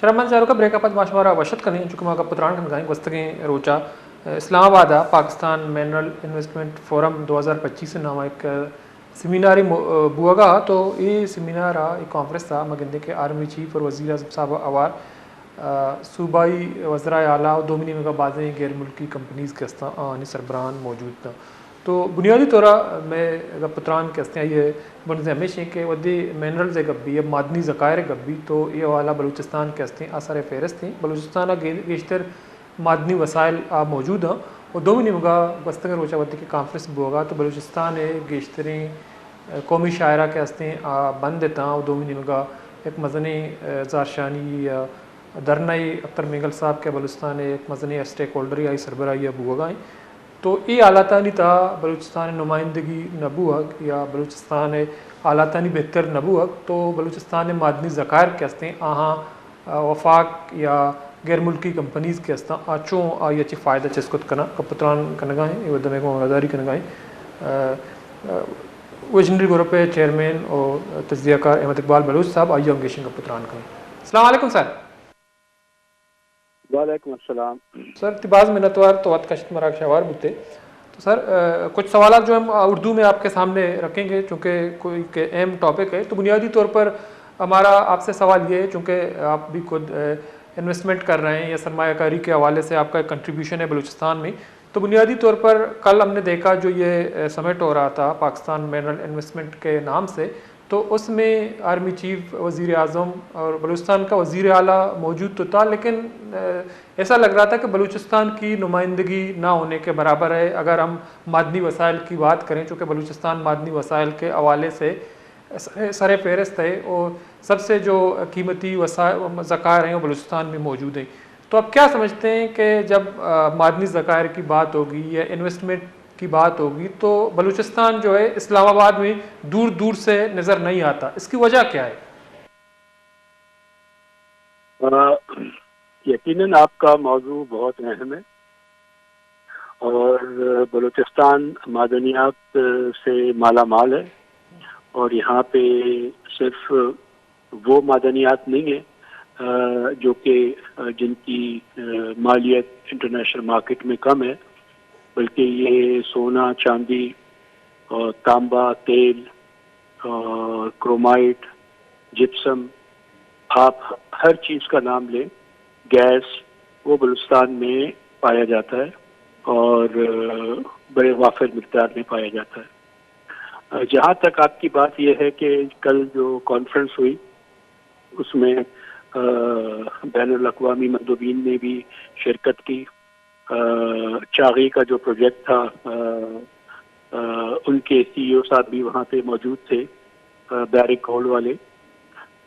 شرمان چاروں کا break up ماشمارا وشت کریں چونکہ ماں کا پتران کن گائیں گستگیں روچا اسلام آباد پاکستان منرل انویسٹمنٹ فورم 2025 نام ایک سیمیناری بوگا تو یہ سیمینار یہ کانفرنس تھا مگندے کے آرمی چیف اور وزیر اعظم صاحب اوار صوبائی وزرائے اعلیٰ اور دومنی میں بازیں غیر ملکی کمپنیز کے استعمال سربراہان موجود تھا. تو بنیادی طور میں پتران کے استعمال یہ بنتے ہمیشہ کہ ودی منرلز گبی یا معدنی ذخائر گبی تو یہ والا بلوچستان کے استعمال اثر فہرست تھیں. بلوچستان گیشتر معدنی وسائل موجود ہیں اور دومنی مگا بستگر روچا ودی کے کانفرنس ہوگا تو بلوچستان گیشتریں قومی شاعرہ کے استعمال بند تھا اور دومنی مگا ایک مزنی زارشانی یا درنائی اختر مینگل صاحب کے بلوچستان ایک مزنی اسٹیک ہولڈری آئی سربراہی بوگائیں. تو یہ اعلیٰ تا بلوچستان نمائندگی نبوک یا بلوچستان اعلیٰ بہتر نبوک تو بلوچستان معدنی ذخائر کے استعمال آہاں وفاق یا غیر ملکی کمپنیز کے استعمال آچوں آئی اچھی فائدہ چسکت کنا کپتران کنگائیں یہ ودمے کو رضاری کنگائیں ویژنری گروپ چیئرمین اور تجزیہ کار احمد اقبال بلوچ صاحب آئیے انگیشن کپتران کنگائیں. السلام علیکم سر. وعلیکم السلام سر. تباز منتوار تو وقت کشت مراک شوار بوتے تو سر کچھ سوالات جو ہم اردو میں آپ کے سامنے رکھیں گے چونکہ کوئی اہم ٹاپک ہے. تو بنیادی طور پر ہمارا آپ سے سوال یہ ہے چونکہ آپ بھی خود انویسٹمنٹ کر رہے ہیں یا سرمایہ کاری کے حوالے سے آپ کا ایک کنٹریبیوشن ہے بلوچستان میں. تو بنیادی طور پر کل ہم نے دیکھا جو یہ سمٹ ہو رہا تھا پاکستان منرل انویسٹمنٹ کے نام سے تو اس میں آرمی چیف وزیر اعظم اور بلوچستان کا وزیر اعلیٰ موجود تو تھا لیکن ایسا لگ رہا تھا کہ بلوچستان کی نمائندگی نہ ہونے کے برابر ہے. اگر ہم معدنی وسائل کی بات کریں چونکہ بلوچستان معدنی وسائل کے حوالے سے سر فہرست ہے اور سب سے جو قیمتی ذخائر ہیں وہ بلوچستان میں موجود ہیں. تو آپ کیا سمجھتے ہیں کہ جب معدنی ذخائر کی بات ہوگی یا انویسٹمنٹ کی بات ہوگی تو بلوچستان جو ہے اسلام آباد میں دور دور سے نظر نہیں آتا, اس کی وجہ کیا ہے؟ یقیناً آپ کا موضوع بہت اہم ہے اور بلوچستان معدنیات سے مالا مال ہے اور یہاں پہ صرف وہ معدنیات نہیں ہیں جو کہ جن کی مالیت انٹرنیشنل مارکیٹ میں کم ہے بلکہ یہ سونا چاندی اور تانبا تیل کرومائٹ جپسم آپ ہر چیز کا نام لیں گیس وہ بلوچستان میں پایا جاتا ہے اور بڑے وافر مقدار میں پایا جاتا ہے. جہاں تک آپ کی بات یہ ہے کہ کل جو کانفرنس ہوئی اس میں بین الاقوامی مندوبین نے بھی شرکت کی. چاغی کا جو پروجیکٹ تھا ان کے سی ای او صاحب بھی وہاں پہ موجود تھے بیرک ہول والے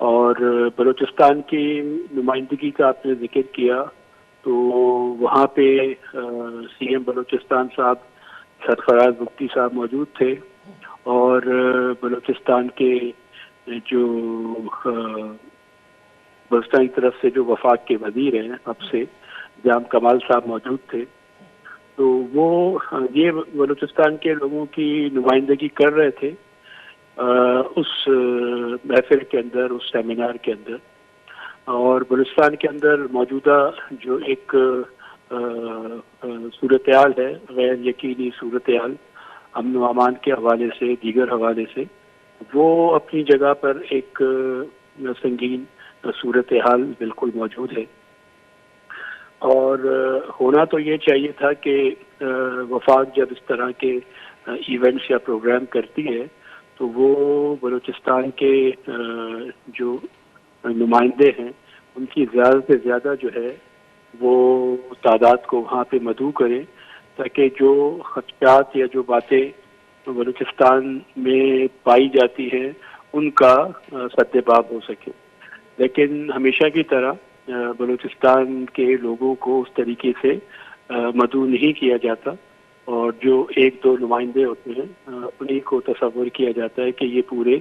اور بلوچستان کی نمائندگی کا آپ نے ذکر کیا تو وہاں پہ سی ایم بلوچستان صاحب سرفراز مفتی صاحب موجود تھے اور بلوچستان کے جو بلوچستان کی طرف سے جو وفاق کے وزیر ہیں اب سے جام کمال صاحب موجود تھے. تو وہ یہ بلوچستان کے لوگوں کی نمائندگی کر رہے تھے اس محفل کے اندر اس سیمینار کے اندر. اور بلوچستان کے اندر موجودہ جو ایک صورتحال ہے غیر یقینی صورتحال امن و امان کے حوالے سے دیگر حوالے سے وہ اپنی جگہ پر ایک سنگین صورتحال بالکل موجود ہے اور ہونا تو یہ چاہیے تھا کہ وفاق جب اس طرح کے ایونٹس یا پروگرام کرتی ہے تو وہ بلوچستان کے جو نمائندے ہیں ان کی زیادہ سے زیادہ جو ہے وہ تعداد کو وہاں پہ مدعو کریں تاکہ جو خدشات یا جو باتیں بلوچستان میں پائی جاتی ہیں ان کا سد باب ہو سکے. لیکن ہمیشہ کی طرح بلوچستان کے لوگوں کو اس طریقے سے مدعو نہیں کیا جاتا اور جو ایک دو نمائندے ہوتے ہیں انہیں کو تصور کیا جاتا ہے کہ یہ پورے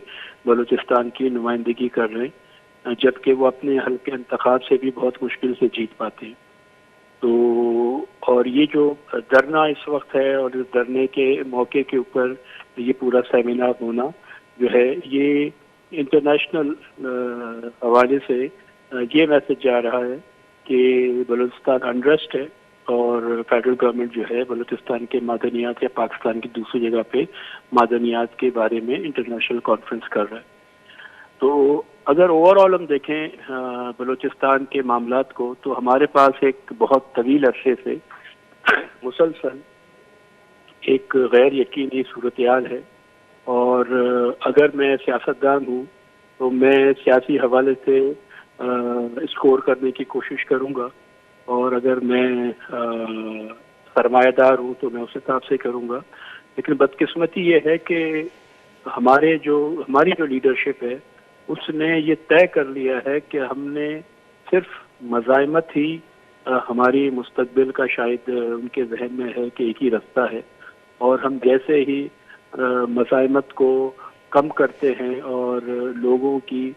بلوچستان کی نمائندگی کر رہے ہیں جبکہ وہ اپنے حلقے انتخاب سے بھی بہت مشکل سے جیت پاتے ہیں. تو اور یہ جو دھرنا اس وقت ہے اور اس دھرنے کے موقع کے اوپر یہ پورا سیمینار ہونا جو ہے یہ انٹرنیشنل حوالے سے یہ میسج جا رہا ہے کہ بلوچستان انریسٹ ہے اور فیڈرل گورنمنٹ جو ہے بلوچستان کے معدنیات یا پاکستان کی دوسری جگہ پہ معدنیات کے بارے میں انٹرنیشنل کانفرنس کر رہا ہے. تو اگر اوور آل ہم دیکھیں بلوچستان کے معاملات کو تو ہمارے پاس ایک بہت طویل عرصے سے مسلسل ایک غیر یقینی صورتحال ہے، اور اگر میں سیاستدان ہوں تو میں سیاسی حوالے سے اسکور کرنے کی کوشش کروں گا، اور اگر میں سرمایہ دار ہوں تو میں اس حساب سے کروں گا. لیکن بدقسمتی یہ ہے کہ ہماری جو لیڈرشپ ہے اس نے یہ طے کر لیا ہے کہ ہم نے صرف مزاحمت ہی ہماری مستقبل کا، شاید ان کے ذہن میں ہے کہ ایک ہی رستہ ہے، اور ہم جیسے ہی مزاحمت کو کم کرتے ہیں اور لوگوں کی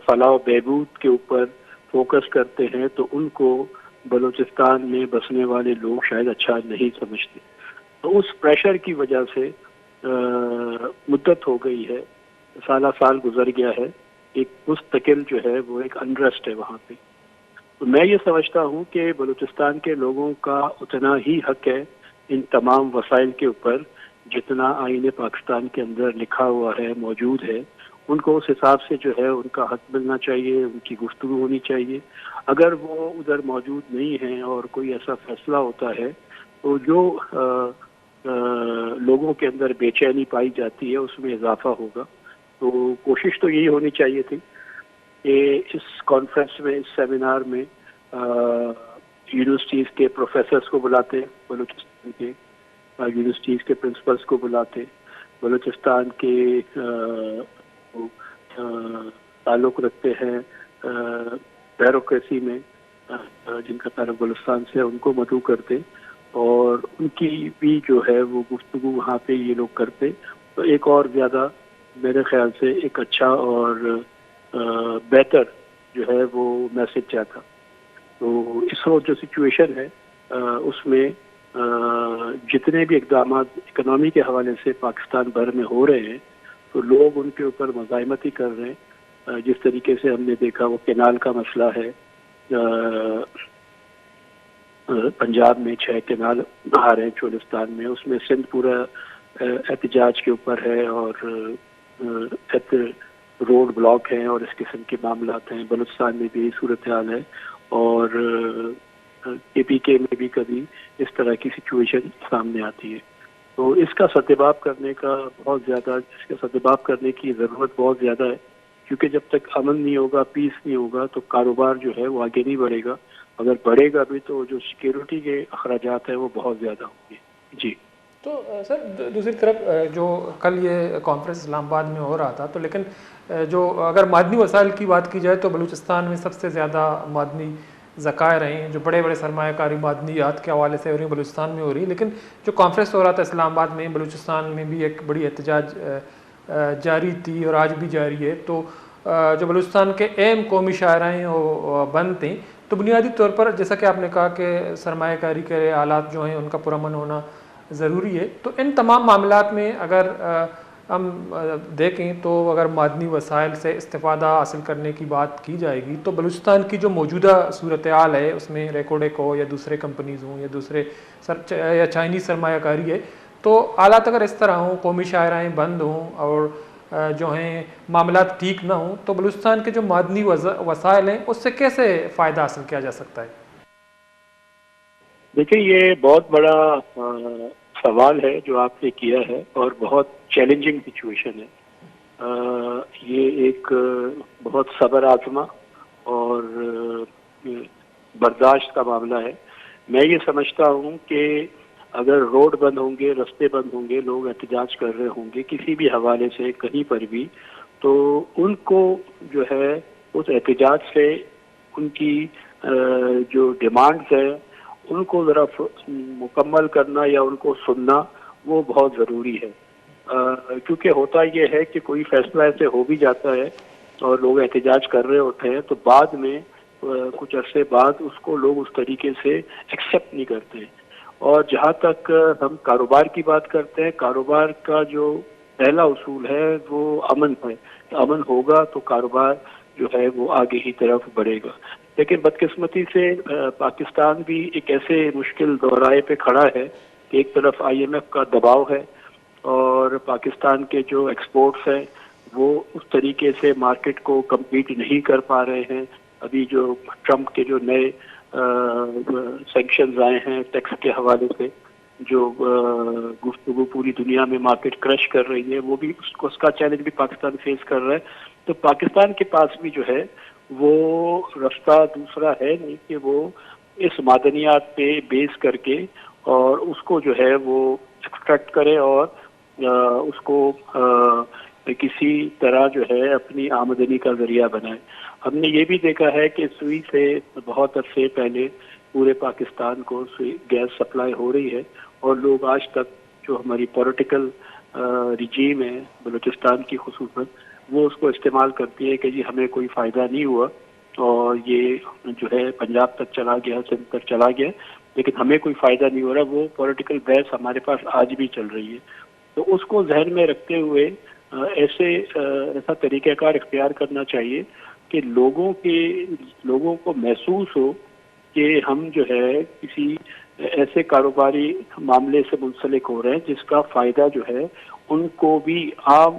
فلاح و بہبود کے اوپر فوکس کرتے ہیں تو ان کو بلوچستان میں بسنے والے لوگ شاید اچھا نہیں سمجھتے. تو اس پریشر کی وجہ سے مدت ہو گئی ہے، سالہ سال گزر گیا ہے، ایک مستقل جو ہے وہ ایک انریسٹ ہے وہاں پہ. تو میں یہ سمجھتا ہوں کہ بلوچستان کے لوگوں کا اتنا ہی حق ہے ان تمام وسائل کے اوپر جتنا آئین پاکستان کے اندر لکھا ہوا ہے، موجود ہے. ان کو اس حساب سے جو ہے ان کا حق ملنا چاہیے، ان کی گفتگو ہونی چاہیے. اگر وہ ادھر موجود نہیں ہیں اور کوئی ایسا فیصلہ ہوتا ہے تو جو لوگوں کے اندر بے چینی پائی جاتی ہے اس میں اضافہ ہوگا. تو کوشش تو یہی ہونی چاہیے تھی کہ اس کانفرنس میں، اس سیمینار میں یونیورسٹیز کے پروفیسرز کو بلاتے، بلوچستان کے یونیورسٹیز کے پرنسپلز کو بلاتے، بلوچستان کے تعلق رکھتے ہیں بیوروکریسی میں جن کا تعلق بلوچستان سے ان کو مدعو کرتے، اور ان کی بھی جو ہے وہ گفتگو وہاں پہ یہ لوگ کرتے، تو ایک اور زیادہ میرے خیال سے ایک اچھا اور بہتر جو ہے وہ میسج جاتا. تو اس وقت جو سچویشن ہے اس میں جتنے بھی اقدامات اکنامی کے حوالے سے پاکستان بھر میں ہو رہے ہیں تو لوگ ان کے اوپر مزاحمت ہی کر رہے ہیں. جس طریقے سے ہم نے دیکھا وہ کینال کا مسئلہ ہے، پنجاب میں 6 کینال آ رہے ہیں چولستان میں، اس میں سندھ پورا احتجاج کے اوپر ہے، اور روڈ بلاک ہیں اور اس قسم کے معاملات ہیں. بلوچستان میں بھی صورتحال ہے، اور کے پی کے میں بھی کبھی اس طرح کی سچویشن سامنے آتی ہے. تو اس کا سدباب کرنے کا بہت زیادہ، اس کا سدباب کرنے کی ضرورت بہت زیادہ ہے، کیونکہ جب تک امن نہیں ہوگا، پیس نہیں ہوگا تو کاروبار جو ہے وہ آگے نہیں بڑھے گا. اگر بڑھے گا بھی تو جو سیکیورٹی کے اخراجات ہیں وہ بہت زیادہ ہوں گے. جی. تو سر دوسری طرف جو کل یہ کانفرنس اسلام آباد میں ہو رہا تھا، تو لیکن جو اگر معدنی وسائل کی بات کی جائے تو بلوچستان میں سب سے زیادہ معدنی ذخائر ہیں، جو بڑے بڑے سرمایہ کاری معدنیات کے حوالے سے ہو رہی ہیں بلوچستان میں ہو رہی ہے. لیکن جو کانفرنس ہو رہا تھا اسلام آباد میں، بلوچستان میں بھی ایک بڑی احتجاج جاری تھی اور آج بھی جاری ہے. تو جو بلوچستان کے اہم قومی شاہراہیں وہ بند تھیں. تو بنیادی طور پر جیسا کہ آپ نے کہا کہ سرمایہ کاری کے آلات جو ہیں ان کا پرامن ہونا ضروری ہے. تو ان تمام معاملات میں اگر ہم دیکھیں تو اگر معدنی وسائل سے استفادہ حاصل کرنے کی بات کی جائے گی تو بلوچستان کی جو موجودہ صورتحال ہے اس میں ریکوڈیک ہو یا دوسرے کمپنیز ہوں یا دوسرے یا چائنیز سرمایہ کاری ہے، تو حالات اگر اس طرح ہوں، قومی شاہراہیں بند ہوں اور جو ہیں معاملات ٹھیک نہ ہوں، تو بلوچستان کے جو معدنی وسائل ہیں اس سے کیسے فائدہ حاصل کیا جا سکتا ہے؟ دیکھیں، یہ بہت بڑا سوال ہے جو آپ نے کیا ہے، اور بہت چیلنجنگ سچویشن ہے. یہ ایک بہت صبر آزما اور برداشت کا معاملہ ہے. میں یہ سمجھتا ہوں کہ اگر روڈ بند ہوں گے، رستے بند ہوں گے، لوگ احتجاج کر رہے ہوں گے کسی بھی حوالے سے کہیں پر بھی، تو ان کو جو ہے اس احتجاج سے ان کی جو ڈیمانڈز ہیں ان کو ذرا مکمل کرنا یا ان کو سننا وہ بہت ضروری ہے. کیونکہ ہوتا یہ ہے کہ کوئی فیصلہ ایسے ہو بھی جاتا ہے اور لوگ احتجاج کر رہے ہوتے ہیں تو بعد میں کچھ عرصے بعد اس کو لوگ اس طریقے سے ایکسیپٹ نہیں کرتے. اور جہاں تک ہم کاروبار کی بات کرتے ہیں، کاروبار کا جو پہلا اصول ہے وہ امن ہے. امن ہوگا تو کاروبار جو ہے وہ آگے کی طرف بڑھے گا. لیکن بدقسمتی سے پاکستان بھی ایک ایسے مشکل دورائے پہ کھڑا ہے کہ ایک طرف IMF کا دباؤ ہے اور پاکستان کے جو ایکسپورٹس ہیں وہ اس طریقے سے مارکیٹ کو کمپیٹ نہیں کر پا رہے ہیں. ابھی جو ٹرمپ کے جو نئے سینکشنز آئے ہیں ٹیکس کے حوالے سے, جو گفتگو پوری دنیا میں مارکیٹ کرش کر رہی ہے, وہ بھی اس کا چیلنج بھی پاکستان فیس کر رہا ہے. تو پاکستان کے پاس بھی جو ہے وہ رستہ دوسرا ہے نہیں کہ وہ اس معدنیات پہ بیس کر کے اور اس کو جو ہے وہ ایکسٹریکٹ کرے اور اس کو کسی طرح جو ہے اپنی آمدنی کا ذریعہ بنائے. ہم نے یہ بھی دیکھا ہے کہ سوئی سے بہت عرصے پہلے پورے پاکستان کو گیس سپلائی ہو رہی ہے اور لوگ آج تک جو ہماری پولیٹیکل رجیم ہے بلوچستان کی خصوصاً وہ اس کو استعمال کرتی ہے کہ جی ہمیں کوئی فائدہ نہیں ہوا اور یہ جو ہے پنجاب تک چلا گیا, سندھ تک چلا گیا, لیکن ہمیں کوئی فائدہ نہیں ہو رہا. وہ پولیٹیکل بحث ہمارے پاس آج بھی چل رہی ہے. تو اس کو ذہن میں رکھتے ہوئے ایسا طریقہ کار اختیار کرنا چاہیے کہ لوگوں کو محسوس ہو کہ ہم جو ہے کسی ایسے کاروباری معاملے سے منسلک ہو رہے ہیں جس کا فائدہ جو ہے ان کو بھی, عام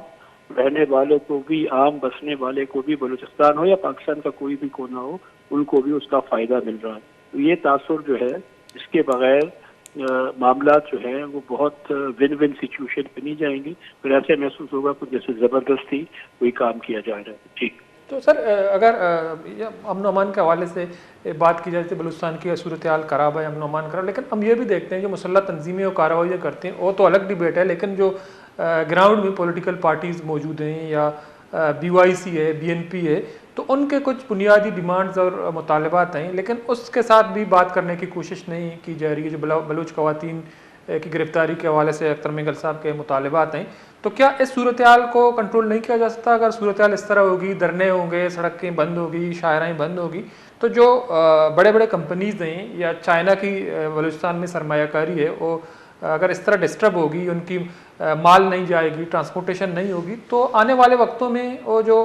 رہنے والوں کو بھی, عام بسنے والے کو بھی, بلوچستان ہو یا پاکستان کا کوئی بھی کونا ہو, ان کو بھی اس کا فائدہ مل رہا ہے. تو یہ تاثر جو ہے اس کے بغیر معاملات جو ہیں وہ بہت ون ون سچویشن پہ نہیں جائیں گے. پھر ایسے محسوس ہوگا کہ جیسے زبردستی کوئی کام کیا جا رہا ہے. ٹھیک. تو سر اگر امن و امان کے حوالے سے بات کی جائے تو بلوچستان کی صورتحال خراب ہے, امن و امان خراب, لیکن ہم یہ بھی دیکھتے ہیں جو مسلح تنظیمیں اور کارروائیاں کرتے ہیں وہ تو الگ ڈیبیٹ ہے, لیکن جو گراؤنڈ میں پولیٹیکل پارٹیز موجود ہیں یا BYC ہے, BNP ہے, تو ان کے کچھ بنیادی ڈیمانڈز اور مطالبات ہیں, لیکن اس کے ساتھ بھی بات کرنے کی کوشش نہیں کی جا رہی ہے. جو بلوچ خواتین کی گرفتاری کے حوالے سے اختر میگل صاحب کے مطالبات ہیں, تو کیا اس صورتحال کو کنٹرول نہیں کیا جا سکتا؟ اگر صورتحال اس طرح ہوگی, دھرنے ہوں گے, سڑکیں بند ہوگی, شاعرائیں بند ہوگی, تو جو بڑے بڑے کمپنیز ہیں یا چائنا کی بلوچستان میں سرمایہ کاری ہے وہ اگر اس طرح ڈسٹرب ہوگی, ان کی مال نہیں جائے گی, ٹرانسپورٹیشن نہیں ہوگی, تو آنے والے وقتوں میں وہ جو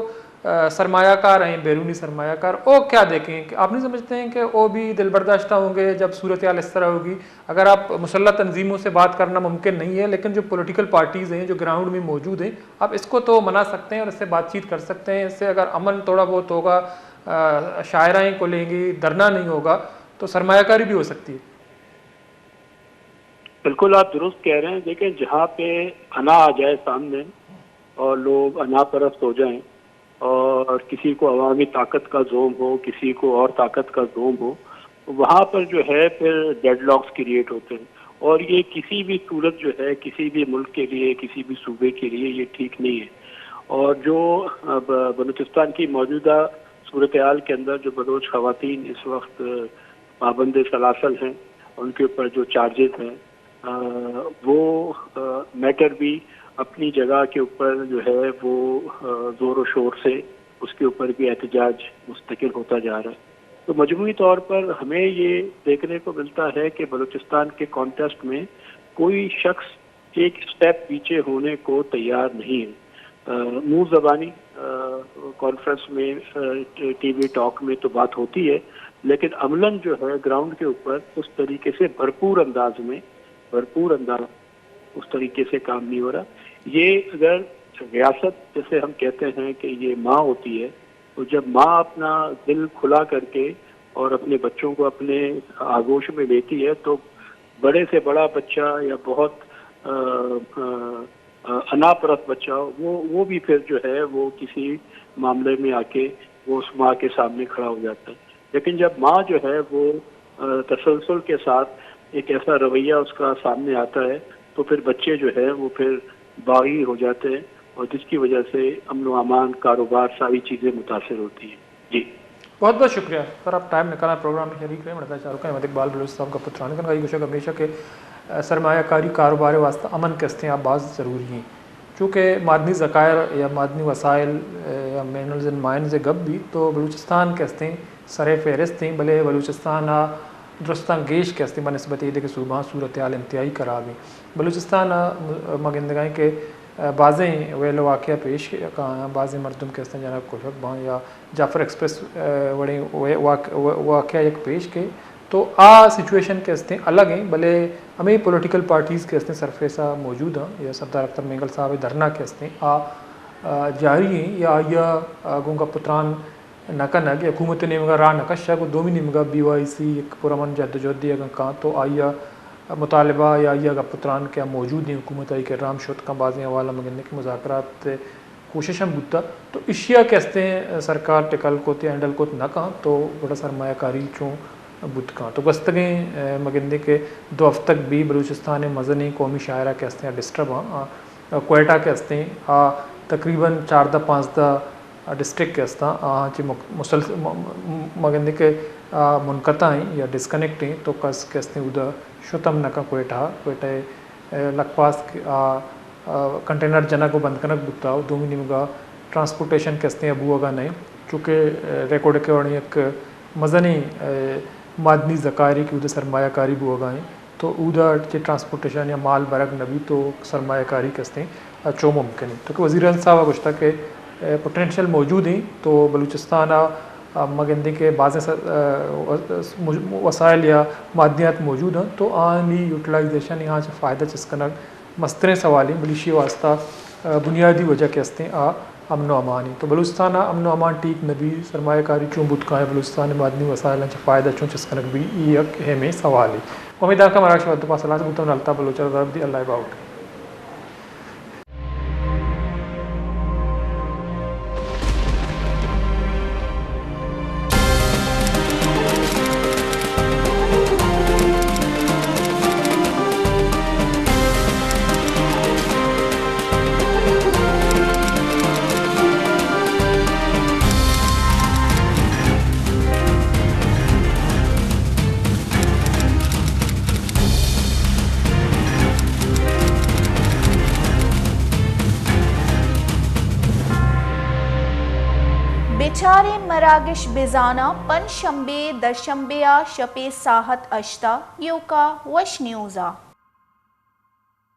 سرمایہ کار ہیں, بیرونی سرمایہ کار, وہ کیا دیکھیں؟ کہ آپ نہیں سمجھتے ہیں کہ وہ بھی دل برداشتہ ہوں گے جب صورتحال اس طرح ہوگی؟ اگر آپ مسلح تنظیموں سے بات کرنا ممکن نہیں ہے, لیکن جو پولیٹیکل پارٹیز ہیں جو گراؤنڈ میں موجود ہیں, آپ اس کو تو منا سکتے ہیں اور اس سے بات چیت کر سکتے ہیں. اس سے اگر امن تھوڑا بہت ہوگا, شاعرائیں کو لیں گی, دھرنا نہیں ہوگا, تو سرمایہ کاری بھی ہو سکتی ہے. بالکل آپ درست کہہ رہے ہیں. دیکھیں جہاں پہ انا آ جائے سامنے اور لوگ انا پرست ہو جائیں اور کسی کو عوامی طاقت کا زوم ہو, کسی کو اور طاقت کا زوم ہو, وہاں پر جو ہے پھر ڈیڈ لاکس کریٹ ہوتے ہیں. اور یہ کسی بھی صورت جو ہے کسی بھی ملک کے لیے, کسی بھی صوبے کے لیے یہ ٹھیک نہیں ہے. اور جو بلوچستان کی موجودہ صورتحال کے اندر جو بلوچ خواتین اس وقت پابند سلاسل ہیں, ان کے اوپر جو چارجز ہیں وہ میٹر بھی اپنی جگہ کے اوپر جو ہے وہ زور و شور سے اس کے اوپر بھی احتجاج مستقل ہوتا جا رہا ہے. تو مجموعی طور پر ہمیں یہ دیکھنے کو ملتا ہے کہ بلوچستان کے کانٹیسٹ میں کوئی شخص ایک اسٹیپ پیچھے ہونے کو تیار نہیں ہے. منہ زبانی کانفرنس میں, ٹی وی ٹاک میں تو بات ہوتی ہے, لیکن عملاً جو ہے گراؤنڈ کے اوپر اس طریقے سے بھرپور انداز اس طریقے سے کام نہیں ہو رہا. یہ اگر ریاست جیسے ہم کہتے ہیں کہ یہ ماں ہوتی ہے, تو جب ماں اپنا دل کھلا کر کے اور اپنے بچوں کو اپنے آغوش میں لیتی ہے تو بڑے سے بڑا بچہ یا بہت انا پرست بچہ وہ بھی پھر جو ہے وہ کسی معاملے میں آ کے وہ اس ماں کے سامنے کھڑا ہو جاتا ہے. لیکن جب ماں جو ہے وہ تسلسل کے ساتھ ایک ایسا رویہ اس کا سامنے آتا ہے تو پھر بچے جو ہے وہ پھر باغی ہو جاتے ہیں, اور جس کی وجہ سے امن و امان, کاروبار, ساری چیزیں متاثر ہوتی ہیں. جی بہت بہت شکریہ سر, آپ ٹائم نکالا پروگرام میں شریک رہے. مڑکا چاروں کا احمد اقبال بلوچ صاحب کا پتران کا کوشش ہمیشہ کہ سرمایہ کاری کاروبار واسطہ امن کے ہستے آپ بعض ضروری ہیں, چونکہ معدنی ذخائر یا معدنی وسائل یا مینرلز اینڈ مائنز گب بھی تو بلوچستان کے ہستے سر فہرست ہیں. بھلے بلوچستان درستان گیش کے ہستے بنسبت یہ کہ صوبہ صورتحال انتہائی خراب ہیں. بلوچستان مگندگائیں کے بعضیں ویل واقعہ پیش کہاں بعض مردم کے استیں جناب کوشک بہاں یا جعفر ایکسپریس وڑی واقعہ ایک پیش کے تو آ سچویشن کے استیں الگ ہیں بلے ہمیں پولیٹیکل پارٹیز کے استیں سرفیسہ موجود ہیں یا سردار اختر مینگل صاحب دھرنا کے استیں جاری ہیں یا گونگا پتران نکنگ حکومت نمگا راہ نکشا کو دومی نمگا BYC ایک پرامن جدوجہدی اگر کہاں تو آئیا مطالبہ یا پتران کیا موجود ہیں حکومت آئی کہ رام شد کا بعض حوالہ مگننے کے مذاکرات کوشش ہم بودتا تو اشیاء کہتے ہیں سرکار ٹکل کو تے ہینڈل کو نہ کہاں تو بڑا سرمایہ کاری چوں بود کہاں تو گستگیں مگندے کے 2 ہفتہ بھی بلوچستان مزنی قومی شاعرہ کہتے ہیں ڈسٹرب ہاں کوئٹہ کہتے ہیں تقریباً 14-15 ڈسٹرکٹ کے استاں چی مسلسل مگندے کے منقطع ہیں یا ڈسکنیکٹ ہیں تو کس کہتے ہیں ادھا شتم نکا کوئٹہ لک پاس کنٹینر جنا کو بند کنک بکتا دومی نمگا ٹرانسپورٹیشن کہتے ہیں ابو اگا نہیں چونکہ ریکارڈ کے وڑی ایک مزنی معدنی زکاری کی ادھا سرمایہ کاری بو اگا ہیں تو ادھا ٹرانسپورٹیشن یا مال برگ نبی تو سرمایہ کاری کہتے ہیں چو ممکن ہے تو کہ وزیر اعظم صاحب گوشتا کہ پوٹینشیل موجود ہیں تو بلوچستان مگندے کے بعض وسائل یا معدنیات موجود ہیں تو آنی یوٹیلائزیشن یہاں سے فائدہ چسکنک مستریں سوالی ملیشی واسطہ بنیادی وجہ کے ہستے امن و امان ہیں تو بلوچستان امن و امان ٹھیک نبی سرمایہ کاری چوں بدکا ہے بلوچستان معدنی وسائل سے فائدہ چوں چسکنک بھی یہ اہم سوال ہے امید کا مراکش ودو پاس اللہ سے بتاؤں نلتا بلوچا ضرب دی اللہ باؤٹ بیچارے مراگش بیزانا پن شنبے در شنبیا شپے ساحت اشتا یوکا وش نیوزا